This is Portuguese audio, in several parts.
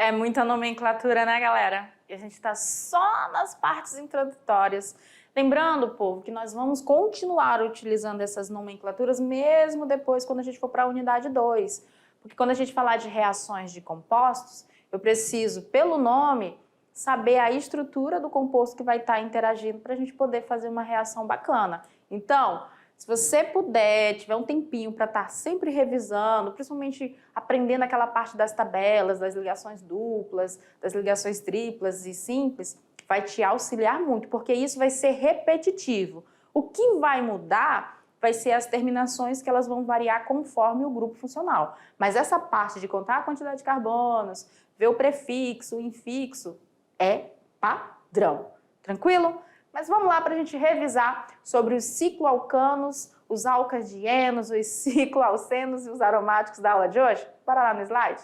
É muita nomenclatura, né, galera? E a gente está só nas partes introdutórias. Lembrando, povo, que nós vamos continuar utilizando essas nomenclaturas mesmo depois quando a gente for para a unidade 2. Porque quando a gente falar de reações de compostos, eu preciso, pelo nome, saber a estrutura do composto que vai estar interagindo para a gente poder fazer uma reação bacana. Então, se você puder, tiver um tempinho para estar sempre revisando, principalmente aprendendo aquela parte das tabelas, das ligações duplas, das ligações triplas e simples, vai te auxiliar muito, porque isso vai ser repetitivo. O que vai mudar vai ser as terminações, que elas vão variar conforme o grupo funcional. Mas essa parte de contar a quantidade de carbonos, ver o prefixo, o infixo, é padrão. Tranquilo? Mas vamos lá para a gente revisar sobre os cicloalcanos, os alcadienos, os cicloalcenos e os aromáticos da aula de hoje? Bora lá no slide?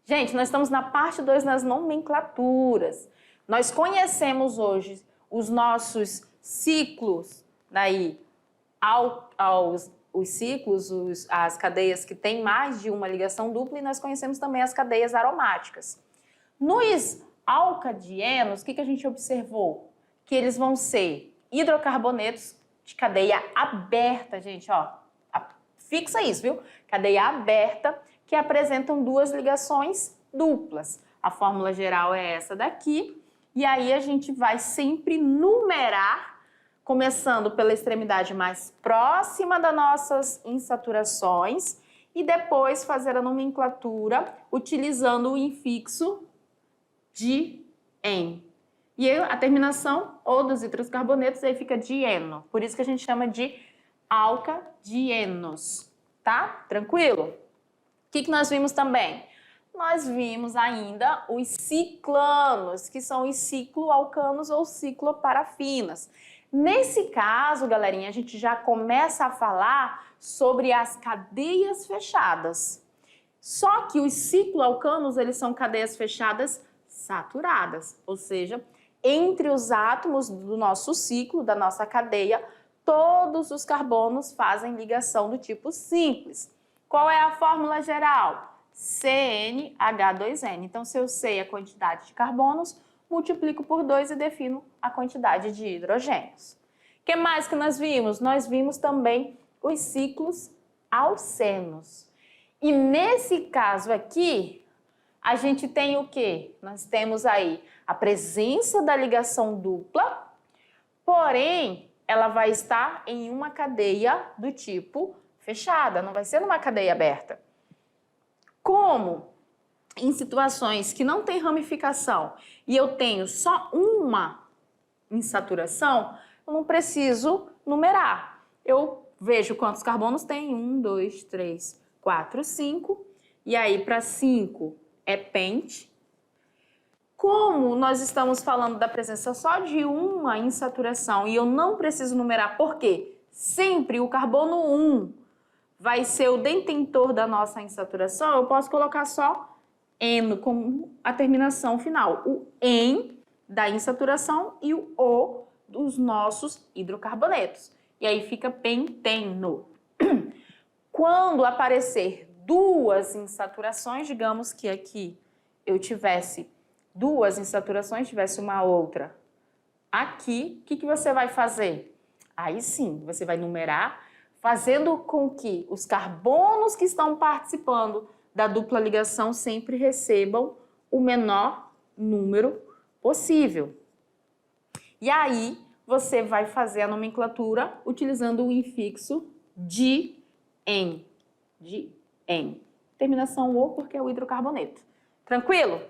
Gente, nós estamos na parte 2 nas nomenclaturas. Nós conhecemos hoje os nossos ciclos, daí os ciclos, as cadeias que têm mais de uma ligação dupla, e nós conhecemos também as cadeias aromáticas. Nos alcadienos, o que a gente observou? Que eles vão ser hidrocarbonetos de cadeia aberta, gente, ó. Fixa isso, viu? Cadeia aberta, que apresentam duas ligações duplas. A fórmula geral é essa daqui, e aí a gente vai sempre numerar, começando pela extremidade mais próxima das nossas insaturações, e depois fazer a nomenclatura utilizando o infixo de en. E a terminação, ou dos hidrocarbonetos, aí fica dieno. Por isso que a gente chama de alcadienos, tá? Tranquilo? O que nós vimos também? Nós vimos ainda os ciclanos, que são os cicloalcanos ou cicloparafinas. Nesse caso, galerinha, a gente já começa a falar sobre as cadeias fechadas. Só que os cicloalcanos, eles são cadeias fechadas saturadas, ou seja, entre os átomos do nosso ciclo, da nossa cadeia, todos os carbonos fazem ligação do tipo simples. Qual é a fórmula geral? CnH2n. Então, se eu sei a quantidade de carbonos, multiplico por 2 e defino a quantidade de hidrogênios. O que mais que nós vimos? Nós vimos também os ciclos alcenos. E nesse caso aqui, a gente tem o quê? Nós temos aí a presença da ligação dupla, porém, ela vai estar em uma cadeia do tipo fechada, não vai ser numa cadeia aberta. Como em situações que não tem ramificação e eu tenho só uma insaturação, eu não preciso numerar. Eu vejo quantos carbonos tem, 1, 2, 3, 4, 5, e aí para 5 é pente. Como nós estamos falando da presença só de uma insaturação e eu não preciso numerar, porque sempre o carbono 1 vai ser o detentor da nossa insaturação, eu posso colocar só eno como a terminação final. O en da insaturação e o O dos nossos hidrocarbonetos. E aí fica penteno. Quando aparecer duas insaturações, digamos que aqui eu tivesse duas insaturações, tivesse uma outra aqui, o que você vai fazer? Aí sim, você vai numerar, fazendo com que os carbonos que estão participando da dupla ligação sempre recebam o menor número possível. E aí, você vai fazer a nomenclatura utilizando o infixo de en. De en. Terminação O porque é o hidrocarboneto. Tranquilo?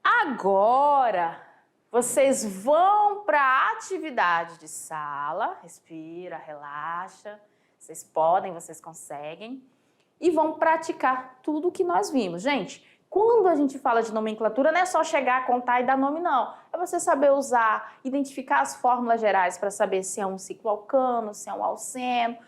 Agora, vocês vão para a atividade de sala. Respira, relaxa. Vocês podem, vocês conseguem. E vão praticar tudo o que nós vimos. Gente, quando a gente fala de nomenclatura, não é só chegar, contar e dar nome, não. É você saber usar, identificar as fórmulas gerais para saber se é um cicloalcano, se é um alceno.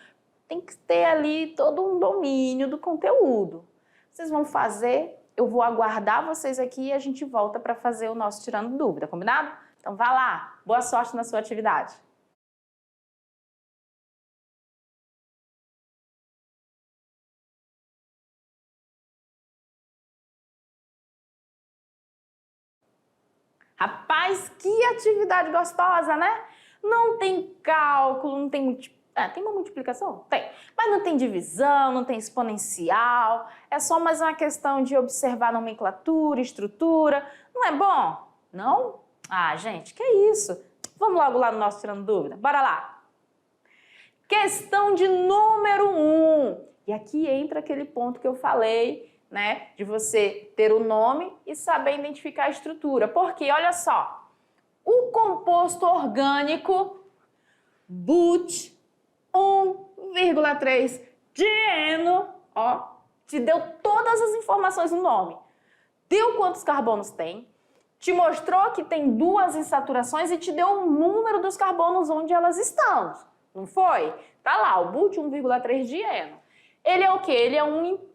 Tem que ter ali todo um domínio do conteúdo. Vocês vão fazer, eu vou aguardar vocês aqui e a gente volta para fazer o nosso Tirando Dúvida, combinado? Então vá lá, boa sorte na sua atividade. Rapaz, que atividade gostosa, né? Não tem cálculo, não tem tem uma multiplicação? Tem. Mas não tem divisão, não tem exponencial. É só mais uma questão de observar nomenclatura, estrutura. Não é bom? Não? Ah, gente, que isso? Vamos logo lá no nosso Tirando Dúvida. Bora lá. Questão de número 1. E aqui entra aquele ponto que eu falei, né? De você ter o nome e saber identificar a estrutura. Porque, olha só, o composto orgânico but 1,3 dieno, ó, te deu todas as informações no nome. Deu quantos carbonos tem, te mostrou que tem 2 insaturações e te deu o número dos carbonos onde elas estão. Não foi? Tá lá, o but 1,3 dieno. Ele é o quê?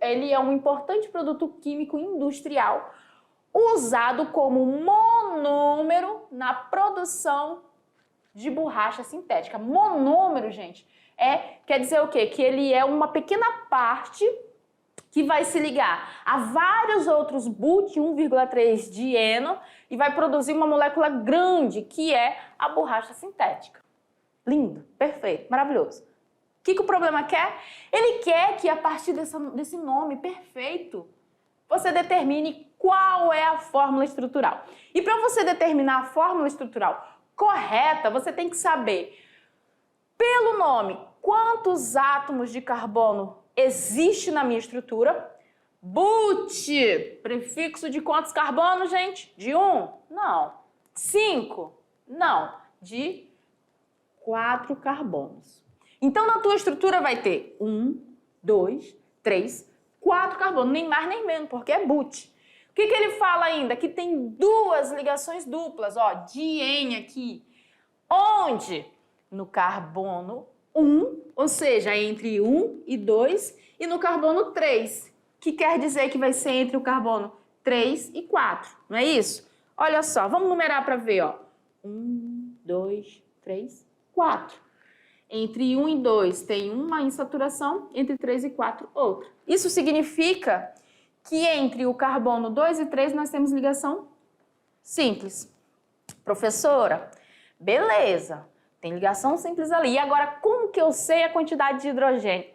Ele é um importante produto químico industrial usado como monômero na produção de borracha sintética. Monômero, gente, quer dizer o quê? Que ele é uma pequena parte que vai se ligar a vários outros but 1,3 dieno e vai produzir uma molécula grande, que é a borracha sintética. Lindo, perfeito, maravilhoso. O que o problema quer? Ele quer que a partir desse nome perfeito, você determine qual é a fórmula estrutural. E para você determinar a fórmula estrutural correta, você tem que saber, pelo nome, quantos átomos de carbono existe na minha estrutura. But, prefixo de quantos carbonos, gente? De 1? Não. 5? Não. De 4 carbonos. Então, na tua estrutura vai ter 1, 2, 3, 4 carbonos, nem mais nem menos, porque é but. O que ele fala ainda? Que tem 2 ligações duplas, ó, diene aqui. Onde? No carbono 1, ou seja, entre 1 e 2, e no carbono 3, que quer dizer que vai ser entre o carbono 3 e 4, não é isso? Olha só, vamos numerar para ver, ó. 1, 2, 3, 4. Entre 1 e 2 tem uma insaturação, entre 3 e 4 outra. Isso significa que entre o carbono 2 e 3 nós temos ligação simples. Professora, beleza, tem ligação simples ali. E agora, como que eu sei a quantidade de hidrogênio?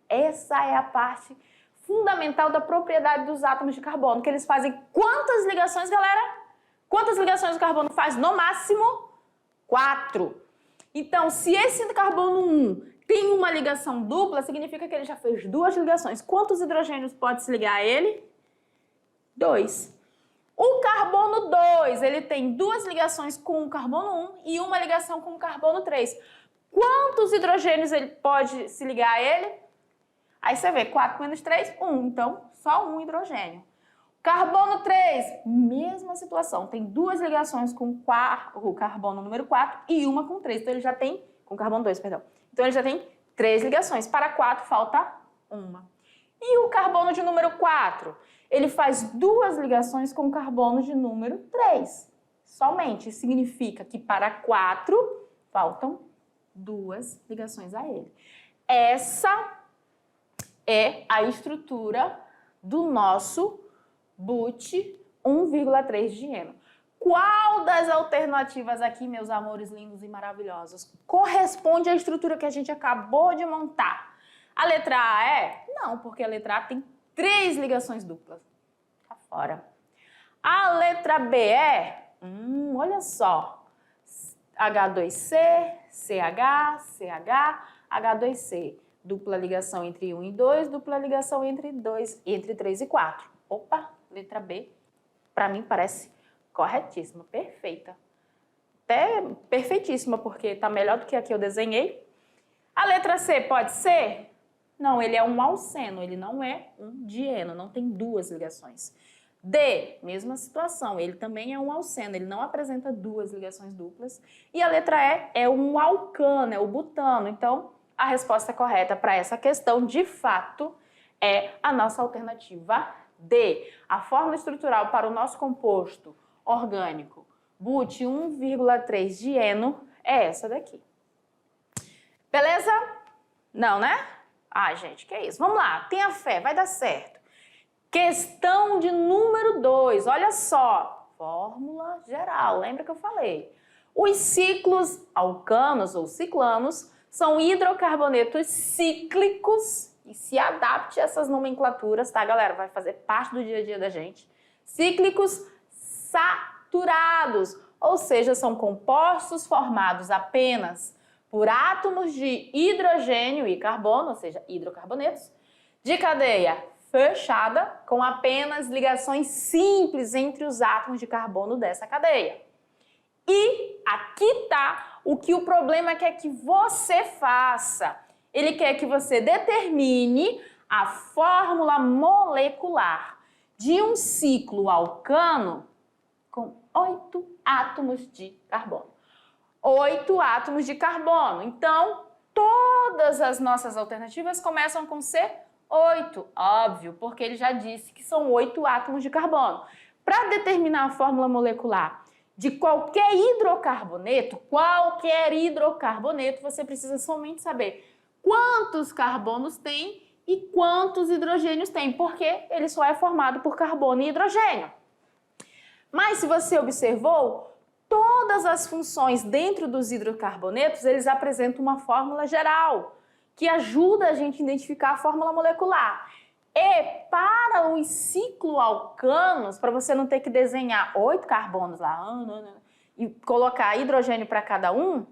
Essa é a parte fundamental da propriedade dos átomos de carbono, que eles fazem quantas ligações, galera? Quantas ligações o carbono faz? No máximo 4. Então, se esse carbono 1 tem uma ligação dupla, significa que ele já fez 2 ligações. Quantos hidrogênios pode se ligar a ele? 2. O carbono 2, ele tem 2 ligações com o carbono 1 e uma ligação com o carbono 3. Quantos hidrogênios ele pode se ligar a ele? Aí você vê, 4 menos 3, 1. Então, só um hidrogênio. Carbono 3, mesma situação. Tem 2 ligações com o carbono número 4 e uma com 3. Então, ele já tem... Com carbono 2, perdão. Então, ele já tem 3 ligações. Para 4, falta uma. E o carbono de número 4? Ele faz 2 ligações com o carbono de número 3. Somente. Isso significa que para 4, faltam 2 ligações a ele. Essa é a estrutura do nosso but 1,3 dieno. Qual das alternativas aqui, meus amores lindos e maravilhosos, corresponde à estrutura que a gente acabou de montar? A letra A é? Não, porque a letra A tem 3 ligações duplas. Tá fora. A letra B é? Olha só. H2C, CH, CH, H2C. Dupla ligação entre 1 e 2, dupla ligação entre 3 e 4. Opa, letra B, para mim parece corretíssima, perfeita. Até perfeitíssima, porque tá melhor do que a que eu desenhei. A letra C pode ser? Não, ele é um alceno, ele não é um dieno, não tem 2 ligações. D, mesma situação, ele também é um alceno, ele não apresenta 2 ligações duplas. E a letra E é um alcano, é o butano. Então, a resposta correta para essa questão, de fato, é a nossa alternativa D. A fórmula estrutural para o nosso composto orgânico but 1,3 dieno é essa daqui. Beleza? Não, né? Ah, gente, que é isso? Vamos lá, tenha fé, vai dar certo. Questão de número 2, olha só. fórmula geral. Lembra que eu falei? Os ciclos alcanos ou ciclanos são hidrocarbonetos cíclicos e se adapte a essas nomenclaturas, tá, galera? Vai fazer parte do dia a dia da gente. Cíclicos saturados, ou seja, são compostos formados apenas por átomos de hidrogênio e carbono, ou seja, hidrocarbonetos, de cadeia fechada, com apenas ligações simples entre os átomos de carbono dessa cadeia. E aqui está o que o problema quer que você faça. Ele quer que você determine a fórmula molecular de um ciclo alcano com 8 átomos de carbono. 8 átomos de carbono. Então, todas as nossas alternativas começam com C8, óbvio, porque ele já disse que são 8 átomos de carbono. Para determinar a fórmula molecular de qualquer hidrocarboneto, você precisa somente saber quantos carbonos tem e quantos hidrogênios tem, porque ele só é formado por carbono e hidrogênio. Mas se você observou, todas as funções dentro dos hidrocarbonetos, eles apresentam uma fórmula geral, que ajuda a gente a identificar a fórmula molecular. E para os cicloalcanos, para você não ter que desenhar 8 carbonos lá e colocar hidrogênio para cada um,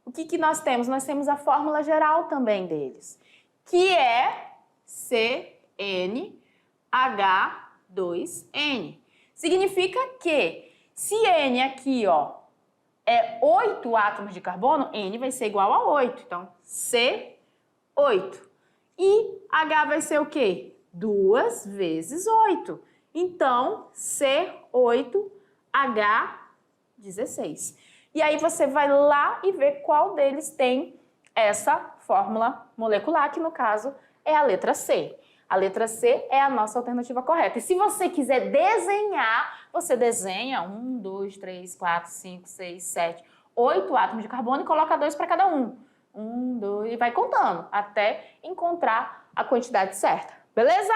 o que nós temos? Nós temos a fórmula geral também deles, que é CnH2n. Significa que se N aqui, ó, é 8 átomos de carbono, N vai ser igual a 8. Então, C8. E H vai ser o quê? 2 vezes 8. Então, C8H16. E aí você vai lá e vê qual deles tem essa fórmula molecular, que no caso é a letra C. A letra C é a nossa alternativa correta. E se você quiser desenhar, você desenha 1, 2, 3, 4, 5, 6, 7, 8 átomos de carbono e coloca 2 para cada um. 1, 2 e vai contando até encontrar a quantidade certa. Beleza?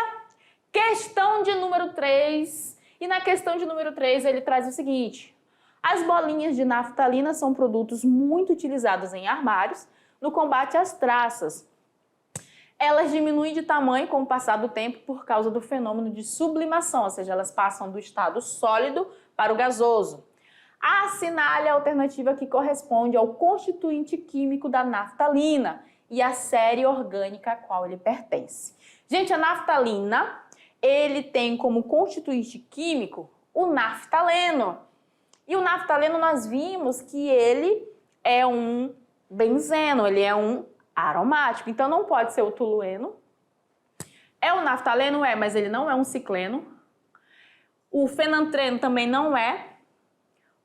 Questão de número 3. E na questão de número 3 ele traz o seguinte: as bolinhas de naftalina são produtos muito utilizados em armários no combate às traças. Elas diminuem de tamanho com o passar do tempo por causa do fenômeno de sublimação, ou seja, elas passam do estado sólido para o gasoso. Assinale a alternativa que corresponde ao constituinte químico da naftalina e a série orgânica a qual ele pertence. Gente, a naftalina, ele tem como constituinte químico o naftaleno. E o naftaleno nós vimos que ele é um benzeno, ele é um aromático, então não pode ser o tolueno. É o naftaleno? Mas ele não é um cicleno. O fenantreno também não é.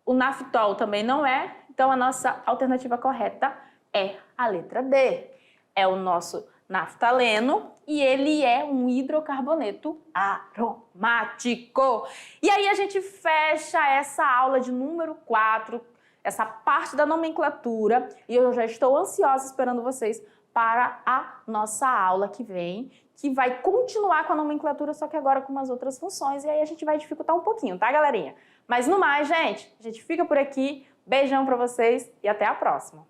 O naftol também não é. Então a nossa alternativa correta é a letra D. É o nosso naftaleno e ele é um hidrocarboneto aromático. E aí a gente fecha essa aula de número 4, essa parte da nomenclatura, e eu já estou ansiosa esperando vocês para a nossa aula que vem, que vai continuar com a nomenclatura, só que agora com umas outras funções, e aí a gente vai dificultar um pouquinho, tá, galerinha? Mas no mais, gente, a gente fica por aqui. Beijão para vocês e até a próxima!